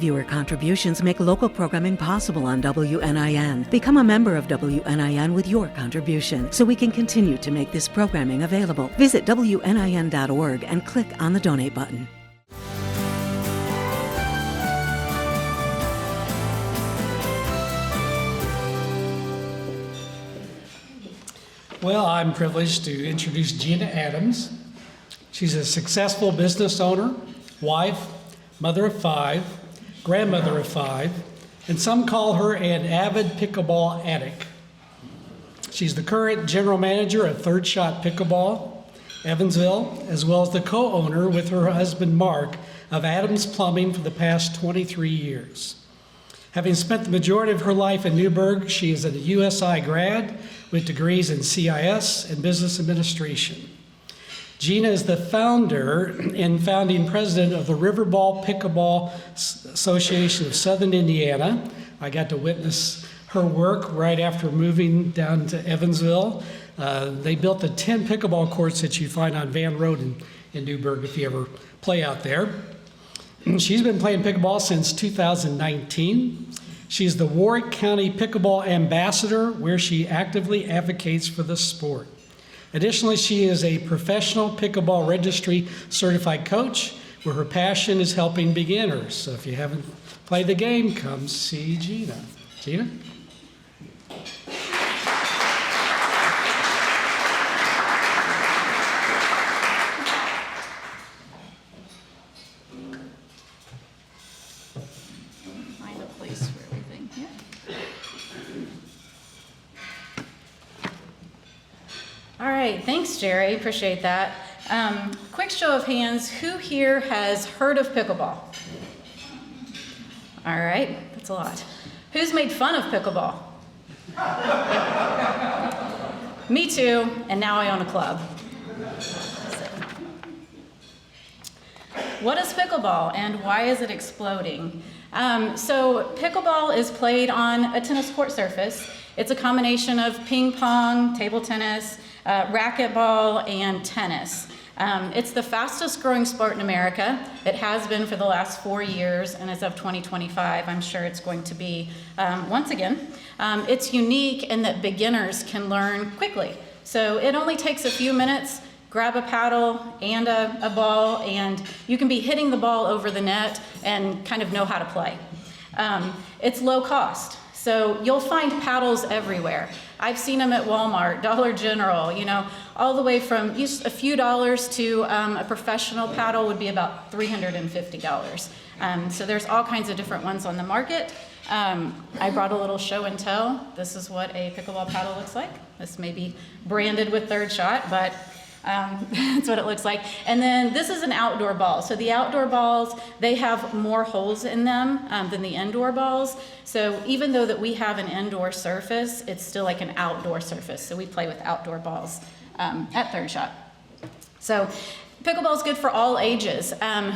Viewer contributions make local programming possible on WNIN. Become a member of WNIN with your contribution so we can continue to make this programming available. Visit WNIN.org and click on the donate button. Well, I'm privileged to introduce Gina Adams. She's a successful business owner, wife, mother of 5, grandmother of 5, and some call her an avid pickleball addict. She's the current general manager of Third Shot Pickleball, Evansville, as well as the co-owner with her husband Mark of Adams Plumbing for the past 23 years. Having spent the majority of her life in Newburgh, she is a USI grad with degrees in CIS and Business Administration. Gina is the founder and founding president of the Riverball Pickleball Association of Southern Indiana. I got to witness her work right after moving down to Evansville. They built the 10 pickleball courts that you find on Van Road in Newburgh if you ever play out there. She's been playing pickleball since 2019. She's the Warwick County Pickleball Ambassador, where she actively advocates for the sport. Additionally, she is a professional pickleball registry certified coach, where her passion is helping beginners. So if you haven't played the game, come see Gina. Gina? All right, thanks, Jerry. Appreciate that. Quick show of hands, who here has heard of pickleball? All right, that's a lot. Who's made fun of pickleball? Me too, and now I own a club. What is pickleball and why is it exploding? So pickleball is played on a tennis court surface. It's a combination of ping pong, table tennis, racquetball, and tennis. It's the fastest growing sport in America. It has been for the last 4 years, and as of 2025, I'm sure it's going to be once again. It's unique in that beginners can learn quickly. So it only takes a few minutes. Grab a paddle and a ball, and you can be hitting the ball over the net and kind of know how to play. It's low cost, so you'll find paddles everywhere. I've seen them at Walmart, Dollar General, you know, all the way from just a few dollars to a professional paddle would be about $350. So there's all kinds of different ones on the market. I brought a little show and tell. This is what a pickleball paddle looks like. This may be branded with Third Shot, but that's what it looks like. And then this is an outdoor ball. So the outdoor balls, they have more holes in them than the indoor balls. So even though that we have an indoor surface, it's still like an outdoor surface. So we play with outdoor balls at Third Shot. So pickleball is good for all ages.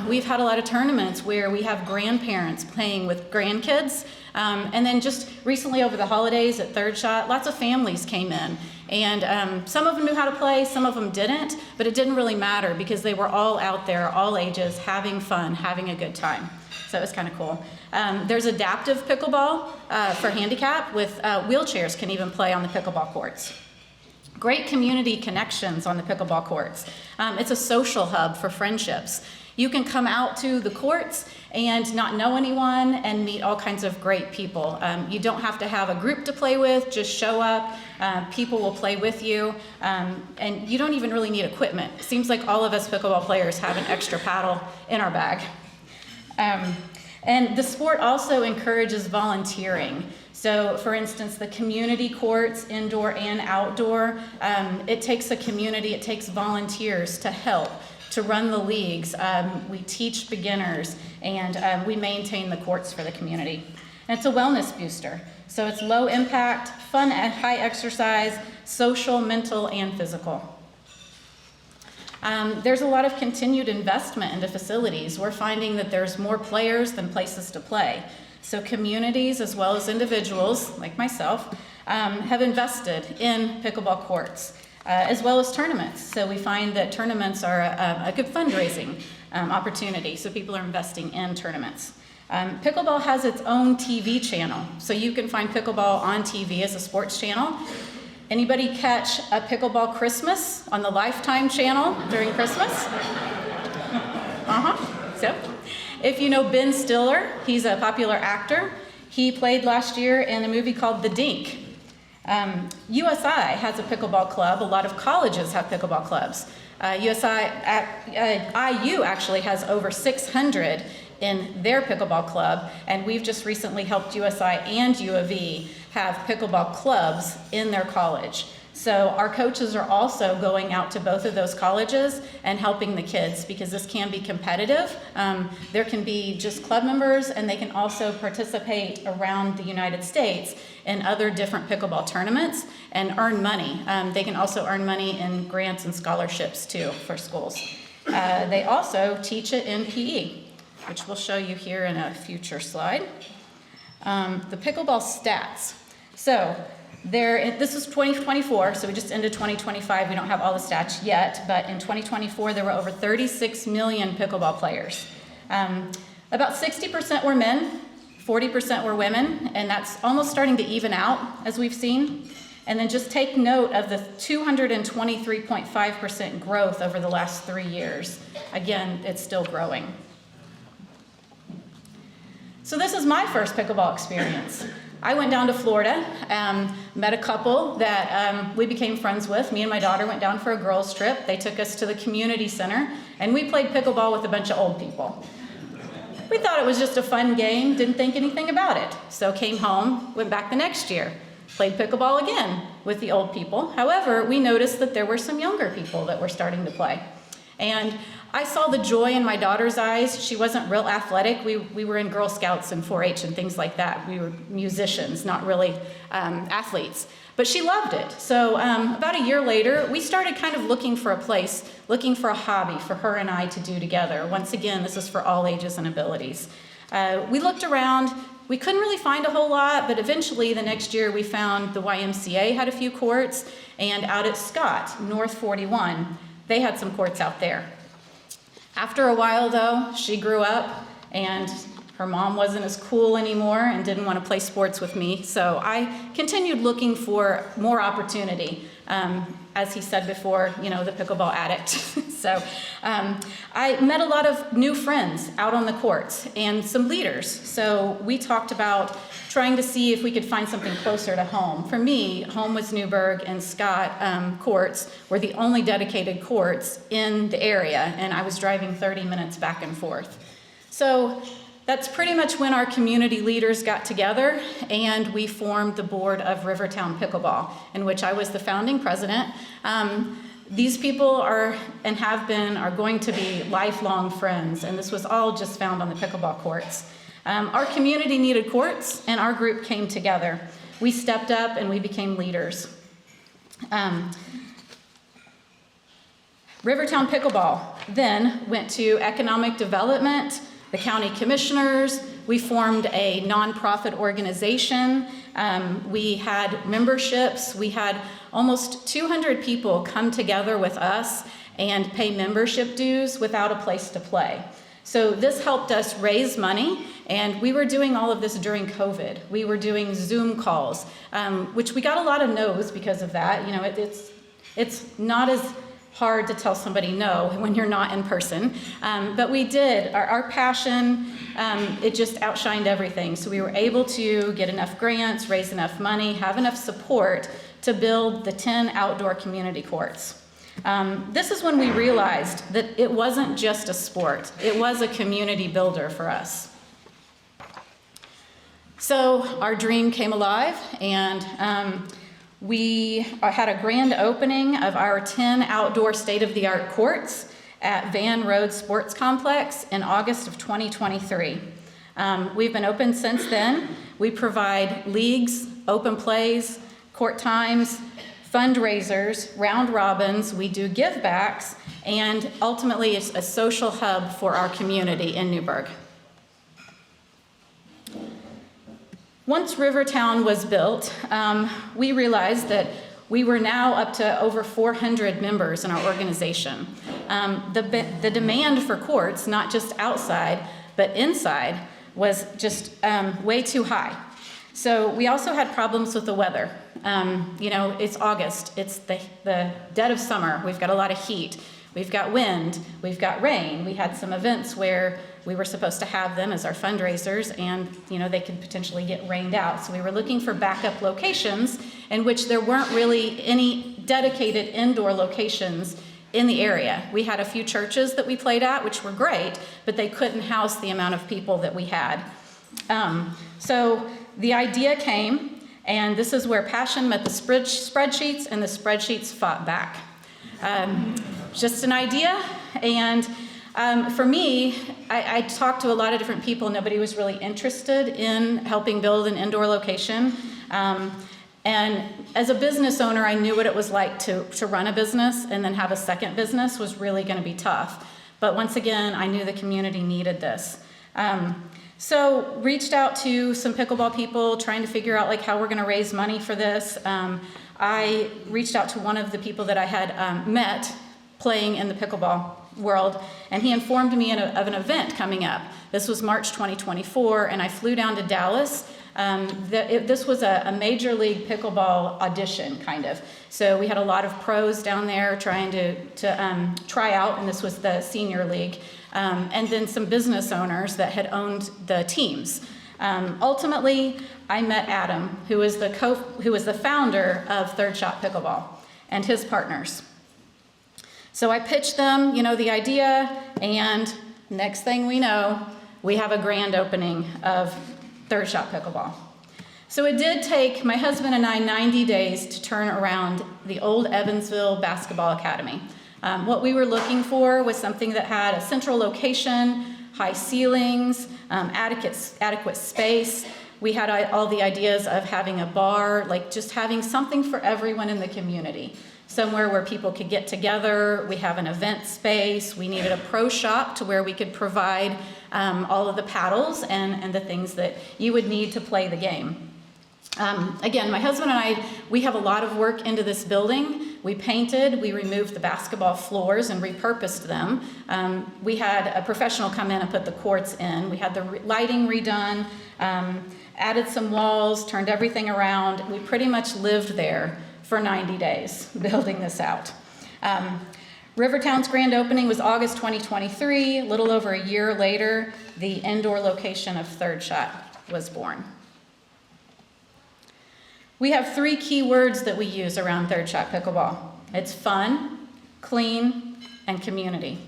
We've had a lot of tournaments where we have grandparents playing with grandkids. And then just recently over the holidays at Third Shot, lots of families came in. And some of them knew how to play, some of them didn't, but it didn't really matter because they were all out there, all ages, having fun, having a good time. So it was kind of cool. There's adaptive pickleball for handicap with wheelchairs can even play on the pickleball courts. Great community connections on the pickleball courts. It's a social hub for friendships. You can come out to the courts and not know anyone and meet all kinds of great people. You don't have to have a group to play with, just show up. People will play with you, and you don't even really need equipment. It seems like all of us pickleball players have an extra paddle in our bag. And the sport also encourages volunteering. So for instance, the community courts, indoor and outdoor, it takes a community, it takes volunteers to help, to run the leagues. We teach beginners, and we maintain the courts for the community. And it's a wellness booster. So it's low impact, fun, high exercise, social, mental, and physical. There's a lot of continued investment into facilities. We're finding that there's more players than places to play. So communities, as well as individuals, like myself, have invested in pickleball courts, as well as tournaments. So we find that tournaments are a good fundraising opportunity, so people are investing in tournaments. Pickleball has its own TV channel, so you can find pickleball on TV as a sports channel. Anybody catch a Pickleball Christmas on the Lifetime channel during Christmas? So, if you know Ben Stiller, he's a popular actor. He played last year in a movie called The Dink. USI has a pickleball club. A lot of colleges have pickleball clubs. IU actually has over 600 in their pickleball club, and we've just recently helped USI and U of E have pickleball clubs in their college. So our coaches are also going out to both of those colleges and helping the kids, because this can be competitive. There can be just club members, and they can also participate around the United States in other different pickleball tournaments and earn money. They can also earn money in grants and scholarships too for schools. They also teach it in PE, which we'll show you here in a future slide. The pickleball stats. So this is 2024, so we just ended 2025. We don't have all the stats yet, but in 2024, there were over 36 million pickleball players. About 60% were men, 40% were women, and that's almost starting to even out, as we've seen. And then just take note of the 223.5% growth over the last 3 years. Again, it's still growing. So this is my first pickleball experience. I went down to Florida, met a couple that we became friends with. Me and my daughter went down for a girls' trip. They took us to the community center, and we played pickleball with a bunch of old people. We thought it was just a fun game, didn't think anything about it. So came home, went back the next year, played pickleball again with the old people. However, we noticed that there were some younger people that were starting to play. And I saw the joy in my daughter's eyes. She wasn't real athletic. We were in Girl Scouts and 4-H and things like that. We were musicians, not really athletes. But she loved it. So about a year later, we started kind of looking for a place, looking for a hobby for her and I to do together. Once again, this is for all ages and abilities. We looked around. We couldn't really find a whole lot, but eventually the next year we found the YMCA had a few courts, and out at Scott, North 41, they had some courts out there. After a while, though, she grew up, and her mom wasn't as cool anymore and didn't want to play sports with me, so I continued looking for more opportunity. As he said before, you know, the pickleball addict. So I met a lot of new friends out on the courts and some leaders. So we talked about trying to see if we could find something closer to home. For me, home was Newburgh, and Scott courts were the only dedicated courts in the area, and I was driving 30 minutes back and forth. So that's pretty much when our community leaders got together, and we formed the board of Rivertown Pickleball, in which I was the founding president. These people are going to be lifelong friends, and this was all just found on the pickleball courts. Our community needed courts, and our group came together. We stepped up and we became leaders. Rivertown Pickleball then went to economic development, the county commissioners. We formed a nonprofit organization. We had memberships. We had almost 200 people come together with us and pay membership dues without a place to play. So this helped us raise money, and we were doing all of this during COVID. We were doing Zoom calls, which we got a lot of no's because of that. You know, it's not as hard to tell somebody no when you're not in person. But we did. Our passion, it just outshined everything. So we were able to get enough grants, raise enough money, have enough support to build the 10 outdoor community courts. This is when we realized that it wasn't just a sport. It was a community builder for us. So our dream came alive, and we had a grand opening of our 10 outdoor state-of-the-art courts at Van Road Sports Complex in August of 2023. We've been open since then. We provide leagues, open plays, court times, fundraisers, round robins. We do give-backs, and ultimately it's a social hub for our community in Newburgh. Once Rivertown was built, we realized that we were now up to over 400 members in our organization. The demand for courts, not just outside, but inside, was just way too high. So we also had problems with the weather. It's August, it's the dead of summer, we've got a lot of heat, we've got wind, we've got rain. We had some events where we were supposed to have them as our fundraisers, and they could potentially get rained out. So we were looking for backup locations in which there weren't really any dedicated indoor locations in the area. We had a few churches that we played at, which were great, but they couldn't house the amount of people that we had. So the idea came, and this is where passion met the spreadsheets, and the spreadsheets fought back. Just an idea, and for me, I talked to a lot of different people. Nobody was really interested in helping build an indoor location. And as a business owner, I knew what it was like to run a business and then have a second business was really going to be tough. But once again, I knew the community needed this. So reached out to some pickleball people trying to figure out how we're going to raise money for this. I reached out to one of the people that I had met playing in the pickleball world, and he informed me of an event coming up. This was March 2024, and I flew down to Dallas. This was a major league pickleball audition, kind of. So we had a lot of pros down there trying to try out, and this was the senior league. And then some business owners that had owned the teams. Ultimately, I met Adam, who was the founder of Third Shot Pickleball, and his partners. So I pitched them, the idea, and next thing we know, we have a grand opening of Third Shot Pickleball. So it did take my husband and I 90 days to turn around the old Evansville Basketball Academy. What we were looking for was something that had a central location, high ceilings, adequate space. We had all the ideas of having a bar, just having something for everyone in the community. Somewhere where people could get together. We have an event space. We needed a pro shop to where we could provide all of the paddles and the things that you would need to play the game. Again, my husband and I, we have a lot of work into this building. We painted, we removed the basketball floors and repurposed them. We had a professional come in and put the courts in. We had the lighting redone, added some walls, turned everything around. We pretty much lived there for 90 days building this out. Rivertown's grand opening was August 2023. A little over a year later, the indoor location of Third Shot was born. We have 3 key words that we use around Third Shot Pickleball. It's fun, clean, and community.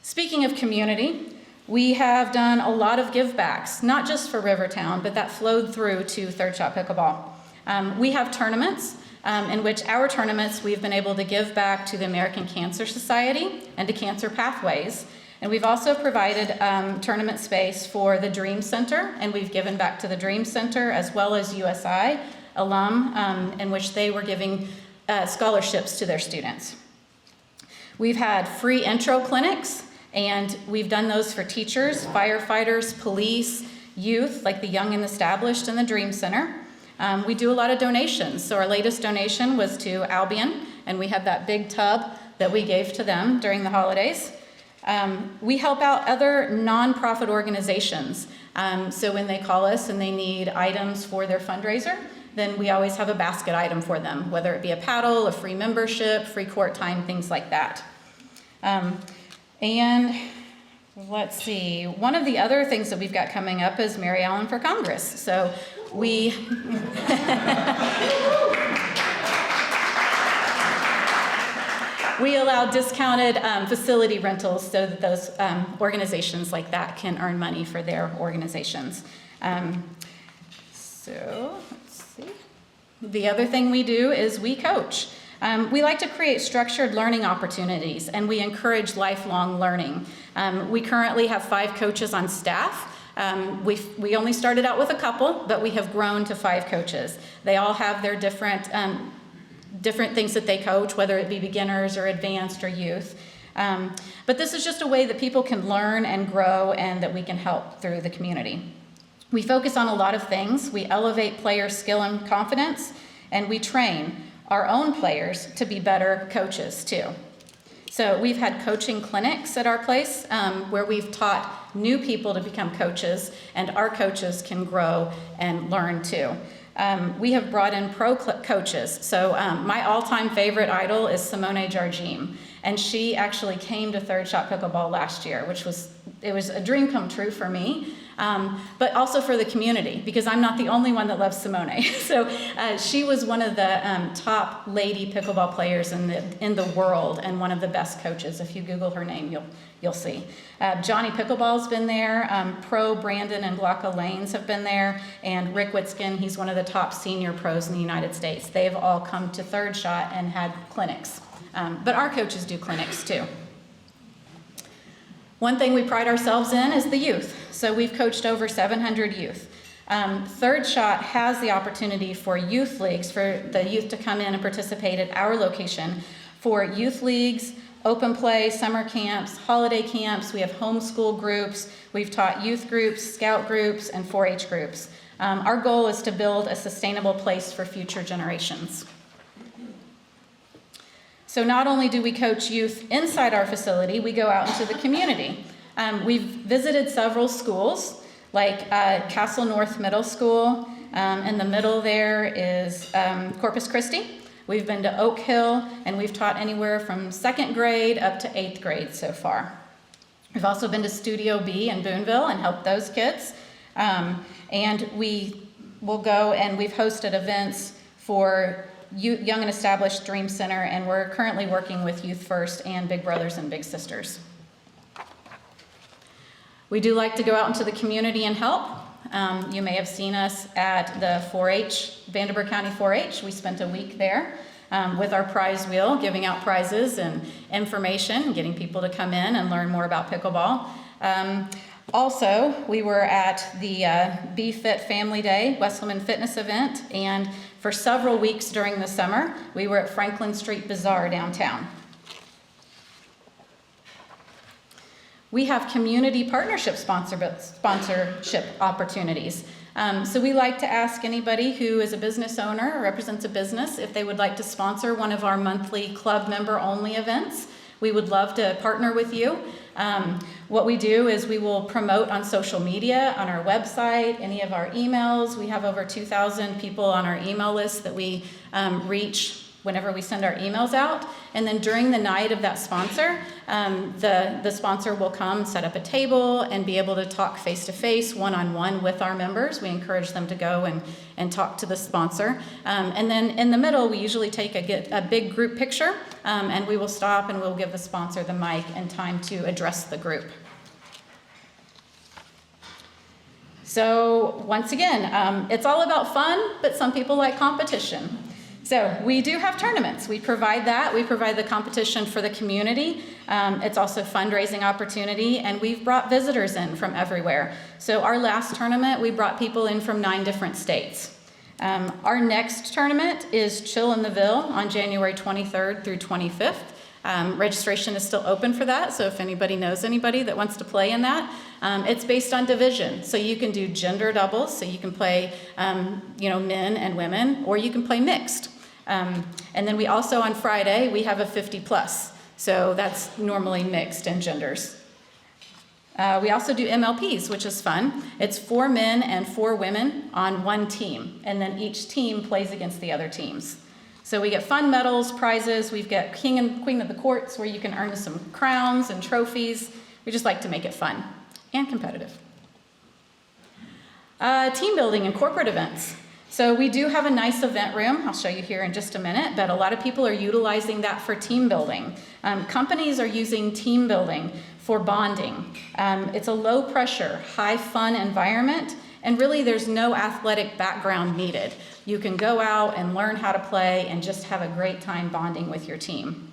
Speaking of community, we have done a lot of givebacks, not just for Rivertown, but that flowed through to Third Shot Pickleball. We have tournaments in which our tournaments we've been able to give back to the American Cancer Society and to Cancer Pathways. And we've also provided tournament space for the Dream Center, and we've given back to the Dream Center as well as USI alum, in which they were giving scholarships to their students. We've had free intro clinics, and we've done those for teachers, firefighters, police, youth, like the Young and Established and the Dream Center. We do a lot of donations. So our latest donation was to Albion, and we had that big tub that we gave to them during the holidays. We help out other nonprofit organizations. So when they call us and they need items for their fundraiser, then we always have a basket item for them, whether it be a paddle, a free membership, free court time, things like that. And let's see, one of the other things that we've got coming up is Mary Ellen for Congress. So we we allow discounted facility rentals so that those organizations like that can earn money for their organizations. So let's see. The other thing we do is we coach. We like to create structured learning opportunities, and we encourage lifelong learning. We currently have 5 coaches on staff. We only started out with a couple, but we have grown to 5 coaches. They all have their different things that they coach, whether it be beginners or advanced or youth. But this is just a way that people can learn and grow and that we can help through the community. We focus on a lot of things. We elevate player skill and confidence, and we train our own players to be better coaches too. So we've had coaching clinics at our place where we've taught new people to become coaches, and our coaches can grow and learn too. We have brought in pro coaches. So my all-time favorite idol is Simone Jargim, and she actually came to Third Shot Pickleball last year, which was a dream come true for me, but also for the community, because I'm not the only one that loves Simone. So she was one of the top lady pickleball players in the world, and one of the best coaches. If you Google her name, you'll see. Johnny Pickleball's been there. Pro Brandon and Glocka Lanes have been there, and Rick Witzkin, he's one of the top senior pros in the United States. They've all come to Third Shot and had clinics. But our coaches do clinics too. One thing we pride ourselves in is the youth. So we've coached over 700 youth. Third Shot has the opportunity for youth leagues, for the youth to come in and participate at our location for youth leagues, open play, summer camps, holiday camps. We have homeschool groups. We've taught youth groups, scout groups, and 4-H groups. Our goal is to build a sustainable place for future generations. So not only do we coach youth inside our facility, we go out into the community. We've visited several schools, like Castle North Middle School. In the middle there is Corpus Christi. We've been to Oak Hill, and we've taught anywhere from 2nd grade up to 8th grade so far. We've also been to Studio B in Boonville and helped those kids. And we will go, and we've hosted events for Young and Established Dream Center, and we're currently working with Youth First and Big Brothers and Big Sisters. We do like to go out into the community and help. You may have seen us at the 4-H, Vanderburgh County 4-H. We spent a week there with our prize wheel, giving out prizes and information, getting people to come in and learn more about pickleball. Also, we were at the Be Fit Family Day, Wesleyan Fitness event, and for several weeks during the summer, we were at Franklin Street Bazaar downtown. We have community partnership sponsorship opportunities. So we like to ask anybody who is a business owner or represents a business if they would like to sponsor one of our monthly club member only events. We would love to partner with you. What we do is we will promote on social media, on our website, any of our emails. We have over 2,000 people on our email list that we reach whenever we send our emails out. And then during the night of that sponsor, the sponsor will come, set up a table, and be able to talk face-to-face, one-on-one with our members. We encourage them to go and talk to the sponsor. And then in the middle, we usually take a big group picture, and we will stop and we'll give the sponsor the mic and time to address the group. So once again, it's all about fun, but some people like competition. So we do have tournaments. We provide that. We provide the competition for the community. It's also a fundraising opportunity, and we've brought visitors in from everywhere. So our last tournament, we brought people in from 9 different states. Our next tournament is Chill in the Ville on January 23rd through 25th. Registration is still open for that, so if anybody knows anybody that wants to play in that, it's based on division. So you can do gender doubles, so you can play men and women, or you can play mixed. And then we also, on Friday, we have a 50 plus. So that's normally mixed in genders. We also do MLPs, which is fun. It's 4 men and 4 women on one team, and then each team plays against the other teams. So we get fun medals, prizes. We've got King and Queen of the Courts, where you can earn some crowns and trophies. We just like to make it fun and competitive. Team building and corporate events. So we do have a nice event room. I'll show you here in just a minute, but a lot of people are utilizing that for team building. Companies are using team building for bonding. It's a low pressure, high fun environment, and really there's no athletic background needed. You can go out and learn how to play and just have a great time bonding with your team.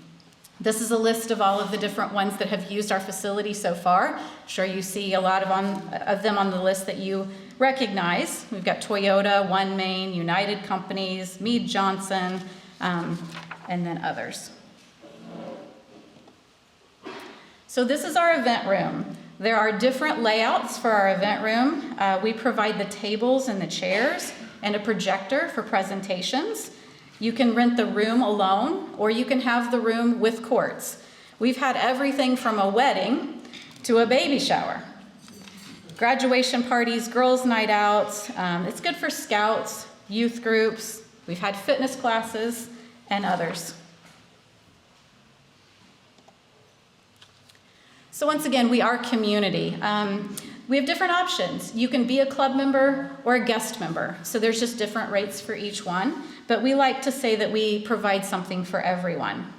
This is a list of all of the different ones that have used our facility so far. I'm sure you see a lot of them on the list that you recognize. We've got Toyota, OneMain, United Companies, Mead Johnson, and then others. So this is our event room. There are different layouts for our event room. We provide the tables and the chairs and a projector for presentations. You can rent the room alone, or you can have the room with courts. We've had everything from a wedding to a baby shower. Graduation parties, girls' night outs. It's good for scouts, youth groups. We've had fitness classes and others. So once again, we are community. We have different options. You can be a club member or a guest member. So there's just different rates for each one. But we like to say that we provide something for everyone.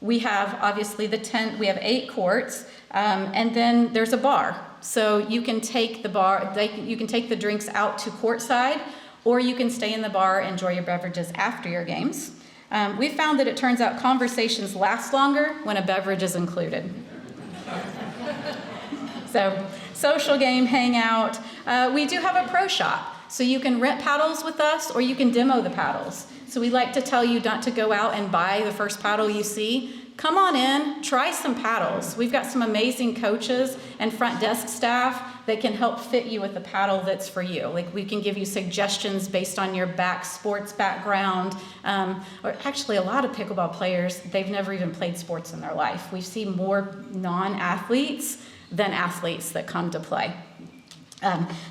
We have obviously the tent, we have 8 courts, and then there's a bar. So you can take you can take the drinks out to courtside, or you can stay in the bar, enjoy your beverages after your games. We found that it turns out conversations last longer when a beverage is included. So, social game, hangout. We do have a pro shop, so you can rent paddles with us or you can demo the paddles. So we like to tell you not to go out and buy the first paddle you see. Come on in, try some paddles. We've got some amazing coaches and front desk staff that can help fit you with the paddle that's for you. Like, we can give you suggestions based on your sports background. Or actually, a lot of pickleball players, they've never even played sports in their life. We see more non-athletes than athletes that come to play.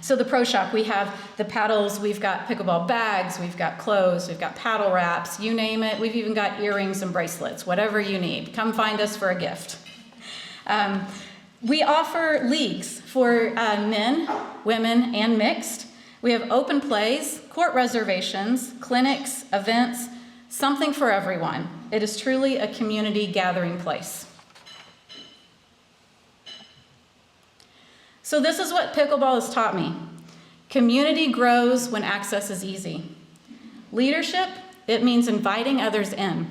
So the pro shop, we have the paddles, we've got pickleball bags, we've got clothes, we've got paddle wraps, you name it. We've even got earrings and bracelets, whatever you need. Come find us for a gift. We offer leagues for men, women, and mixed. We have open plays, court reservations, clinics, events, something for everyone. It is truly a community gathering place. So this is what pickleball has taught me. Community grows when access is easy. Leadership, it means inviting others in.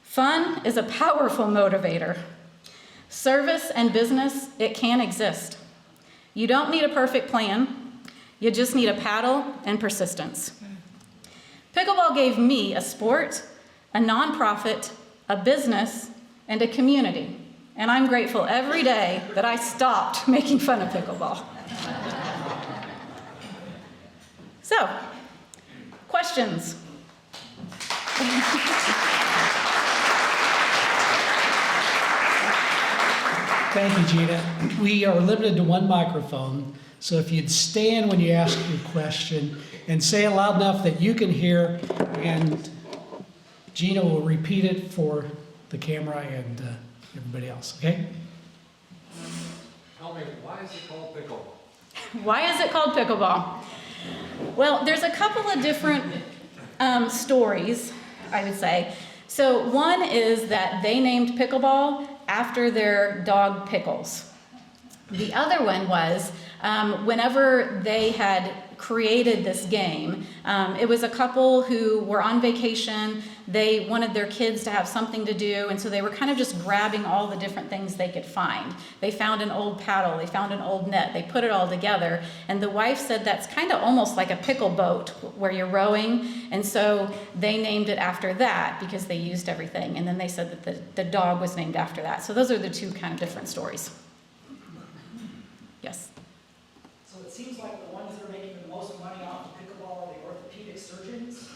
Fun is a powerful motivator. Service and business, it can exist. You don't need a perfect plan. You just need a paddle and persistence. Pickleball gave me a sport, a nonprofit, a business, and a community. And I'm grateful every day that I stopped making fun of pickleball. So, questions? Thank you, Gina. We are limited to 1 microphone, so if you'd stand when you ask your question and say it loud enough that you can hear, and Gina will repeat it for the camera and everybody else, okay? Tell me, why is it called pickleball? Why is it called pickleball? Well, there's a couple of different stories, I would say. So one is that they named pickleball after their dog Pickles. The other one was whenever they had created this game, it was a couple who were on vacation. They wanted their kids to have something to do, and so they were kind of just grabbing all the different things they could find. They found an old paddle, they found an old net, they put it all together, and the wife said that's kind of almost like a pickle boat where you're rowing, and so they named it after that because they used everything, and then they said that the dog was named after that. So those are the 2 kind of different stories. Yes? So it seems like the ones that are making the most money off of pickleball are the orthopedic surgeons.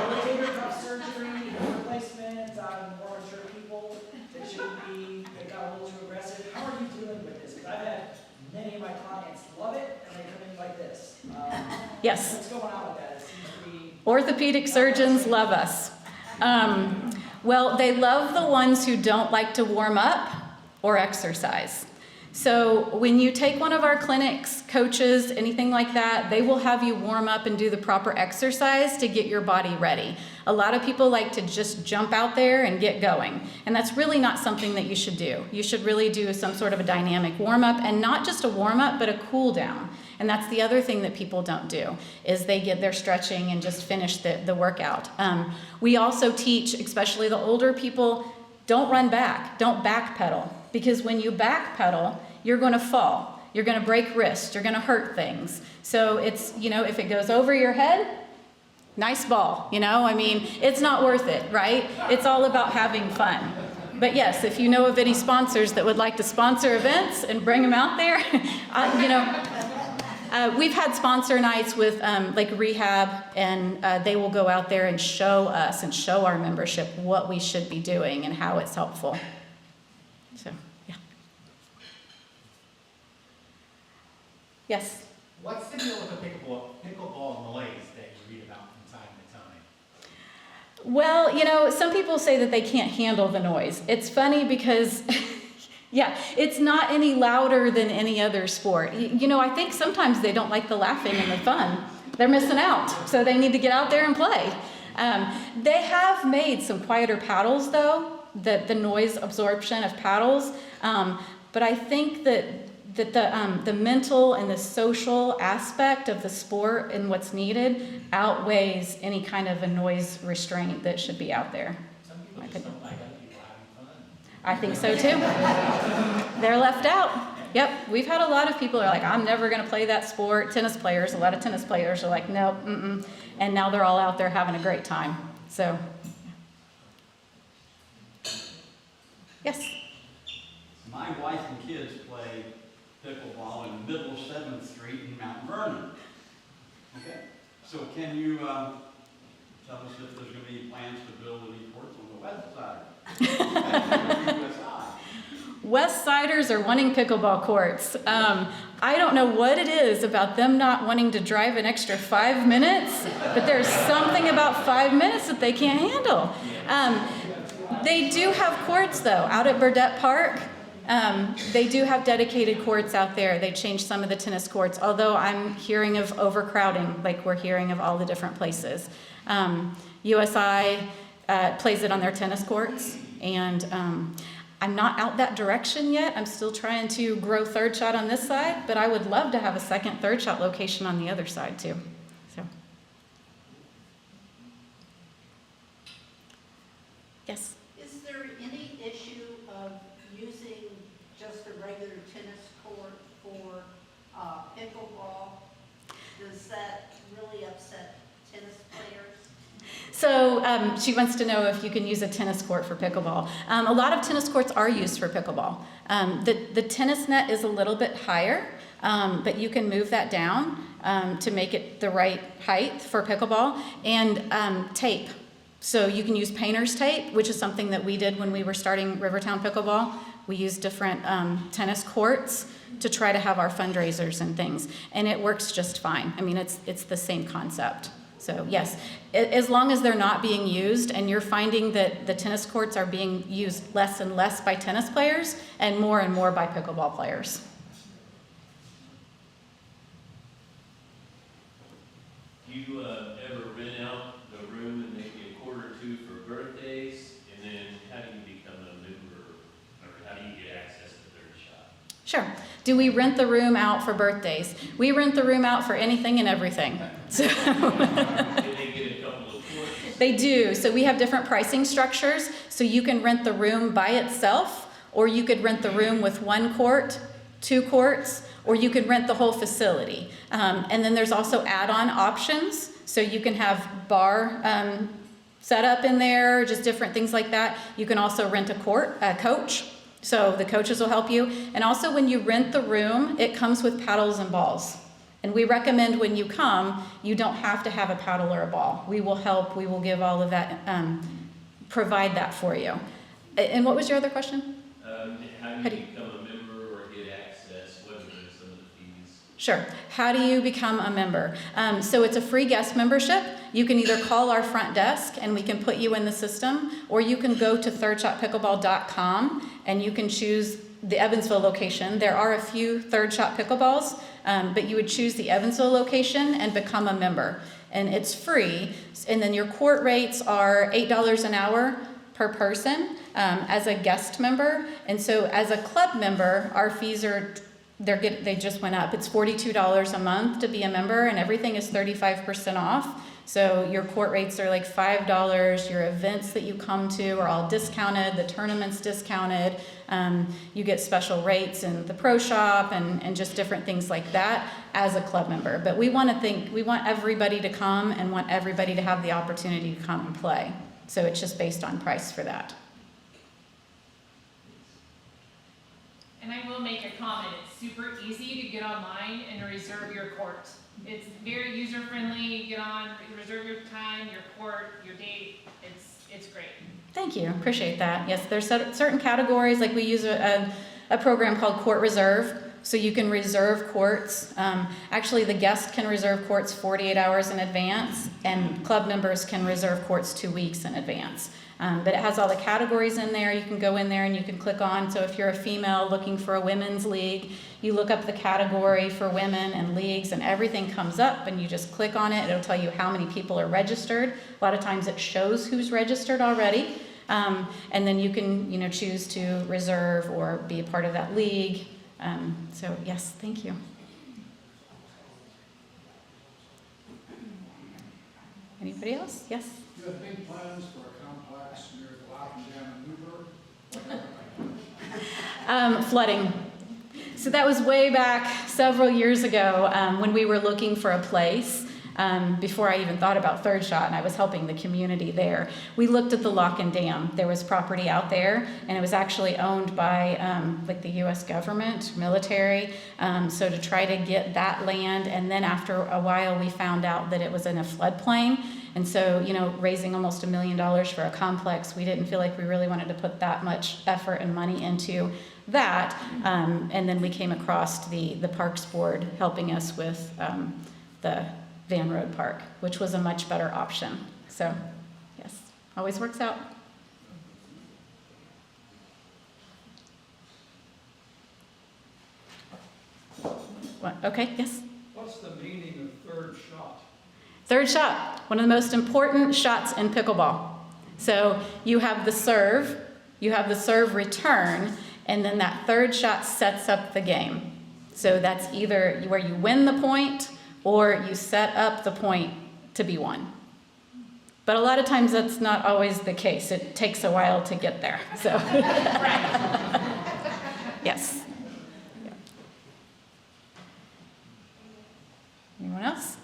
Rotator cuff surgery, replacement, more mature people that shouldn't be, that got a little too aggressive. How are you dealing with this? Because I've had many of my clients love it, and they come in like this. Yes. What's going on with that? It seems to be... Orthopedic surgeons love us. Well, they love the ones who don't like to warm up or exercise. So when you take one of our clinics, coaches, anything like that, they will have you warm up and do the proper exercise to get your body ready. A lot of people like to just jump out there and get going, and that's really not something that you should do. You should really do some sort of a dynamic warm up, and not just a warm up, but a cool down. And that's the other thing that people don't do, is they get their stretching and just finish the workout. We also teach, especially the older people, don't run back, don't backpedal. Because when you backpedal, you're going to fall. You're going to break wrists. You're going to hurt things. So it's, if it goes over your head, nice ball. I mean, it's not worth it, right? It's all about having fun. But yes, if you know of any sponsors that would like to sponsor events and bring them out there, We've had sponsor nights with like rehab, and they will go out there and show us and show our membership what we should be doing and how it's helpful. So, yeah. Yes? What's the deal with the pickleball noise that you read about from time to time? Well, you know, some people say that they can't handle the noise. It's funny because, yeah, it's not any louder than any other sport. You know, I think sometimes they don't like the laughing and the fun. They're missing out, so they need to get out there and play. They have made some quieter paddles, though, the noise absorption of paddles. But I think that the mental and the social aspect of the sport and what's needed outweighs any kind of a noise restraint that should be out there. Some people just don't like other people having fun. I think so too. They're left out. Yep, we've had a lot of people who are like, I'm never going to play that sport. Tennis players, a lot of tennis players are like, nope, and now they're all out there having a great time. So, yes. My wife and kids play pickleball in the middle of 7th Street in Mount Vernon. Okay, so can you tell us if there's going to be plans to build any courts on the west side? West Siders are wanting pickleball courts. I don't know what it is about them not wanting to drive an extra 5 minutes, but there's something about 5 minutes that they can't handle. They do have courts, though, out at Burdett Park. They do have dedicated courts out there. They changed some of the tennis courts, although I'm hearing of overcrowding, like we're hearing of all the different places. USI plays it on their tennis courts, and I'm not out that direction yet. I'm still trying to grow Third Shot on this side, but I would love to have a second Third Shot location on the other side too. So, yes? Is there any issue of using just a regular tennis court for pickleball? Does that really upset tennis players? So she wants to know if you can use a tennis court for pickleball. A lot of tennis courts are used for pickleball. The tennis net is a little bit higher, but you can move that down to make it the right height for pickleball. And tape. So you can use painter's tape, which is something that we did when we were starting Rivertown Pickleball. We used different tennis courts to try to have our fundraisers and things. And it works just fine. I mean, it's the same concept. So yes, as long as they're not being used and you're finding that the tennis courts are being used less and less by tennis players and more by pickleball players. Do you ever rent out the room and maybe a quarter or two for birthdays? And then how do you become a member, or how do you get access to Third Shot? Sure. Do we rent the room out for birthdays? We rent the room out for anything and everything. So Can they get a couple of courts? they do. So we have different pricing structures. So you can rent the room by itself, or you could rent the room with 1 court, 2 courts, or you could rent the whole facility. And then there's also add-on options. So you can have bar set up in there, just different things like that. You can also rent a coach. So the coaches will help you. And also when you rent the room, it comes with paddles and balls. And we recommend when you come, you don't have to have a paddle or a ball. We will help, we will give all of that, provide that for you. And what was your other question? How do you become a member or get access? What are some of the fees? Sure. How do you become a member? So it's a free guest membership. You can either call our front desk and we can put you in the system, or you can go to thirdshotpickleball.com and you can choose the Evansville location. There are a few Third Shot pickleballs, but you would choose the Evansville location and become a member. And it's free. And then your court rates are $8 an hour per person as a guest member. And so as a club member, our fees are they just went up. It's $42 a month to be a member, and everything is 35% off. So your court rates are like $5. Your events that you come to are all discounted. The tournament's discounted. You get special rates in the pro shop and just different things like that as a club member. But we want everybody to come and want everybody to have the opportunity to come and play. So it's just based on price for that. And I will make a comment, it's super easy to get online and reserve your court. It's very user-friendly, you get on, reserve your time, your court, your date, it's great. Thank you, appreciate that. Yes, there's certain categories, like we use a program called Court Reserve, so you can reserve courts. Actually, the guest can reserve courts 48 hours in advance, and club members can reserve courts 2 weeks in advance. But it has all the categories in there. You can go in there and you can click on, so if you're a female looking for a women's league, you look up the category for women and leagues and everything comes up and you just click on it. It'll tell you how many people are registered. A lot of times it shows who's registered already. And then you can, choose to reserve or be a part of that league. So yes, thank you. Anybody else? Yes? Do you have big plans for a complex near the Lock and Jam and Newburgh? Flooding. So that was way back several years ago when we were looking for a place. Before I even thought about Third Shot, and I was helping the community there. We looked at the Lock and Dam. There was property out there, and it was actually owned by like the U.S. government, military. So to try to get that land, and then after a while, we found out that it was in a floodplain. And so, raising almost $1 million for a complex, we didn't feel like we really wanted to put that much effort and money into that. And then we came across the Parks Board helping us with the Van Road Park, which was a much better option. So, yes, always works out. What? Okay, yes? What's the meaning of third shot? Third shot, one of the most important shots in pickleball. So you have the serve return, and then that third shot sets up the game. So that's either where you win the point or you set up the point to be won. But a lot of times that's not always the case. It takes a while to get there. So, yes. Yeah. Anyone else?